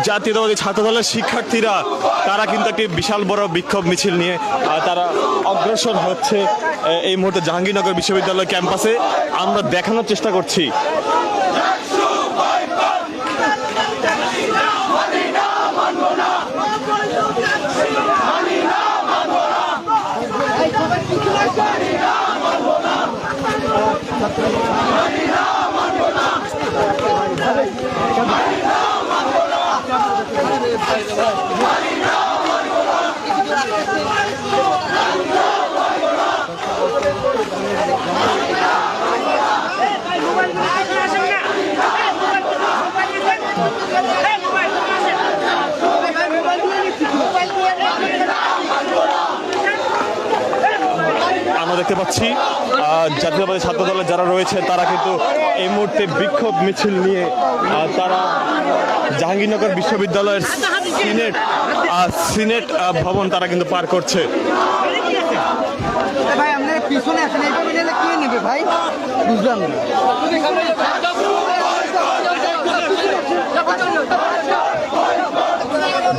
জাতীয়তাবাদী ছাত্রদলের শিক্ষার্থীরা তারা কিন্তু একটি বিশাল বড় বিক্ষোভ মিছিল নিয়ে তারা অগ্রসর হচ্ছে এই মুহূর্তে জাহাঙ্গীরনগর বিশ্ববিদ্যালয় ক্যাম্পাসে। আমরা দেখানোর চেষ্টা করছি। আমরা দেখতে পাচ্ছি জাতীয়তাবাদী ছাত্রদলের যারা রয়েছে তারা কিন্তু এই মুহূর্তে বিক্ষোভ মিছিল নিয়ে তারা জাহাঙ্গীরনগর বিশ্ববিদ্যালয়ের সিনেট ভবন তারা কিন্তু পার করছে। ভাই আপনার পিছনে আসেন, এইভাবে নিলে কে নেবে ভাই, বুঝলাম না।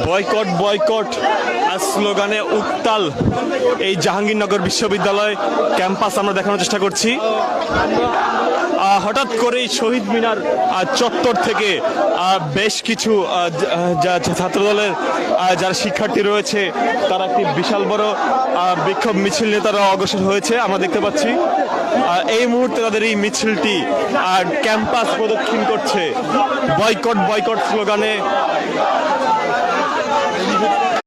বয়কট বয়কট স্লোগানে উত্তাল এই জাহাঙ্গীরনগর বিশ্ববিদ্যালয় ক্যাম্পাস আমরা দেখানোর চেষ্টা করছি। হঠাৎ করেই শহীদ মিনার চত্বর থেকে বেশ কিছু ছাত্রদলের যারা শিক্ষার্থী রয়েছে তারা একটি বিশাল বড় বিক্ষোভ মিছিল নিয়ে তারা অগ্রসর হয়েছে। আমরা দেখতে পাচ্ছি এই মুহূর্তে তাদের এই মিছিলটি ক্যাম্পাস প্রদক্ষিণ করছে বয়কট বয়কট স্লোগানে।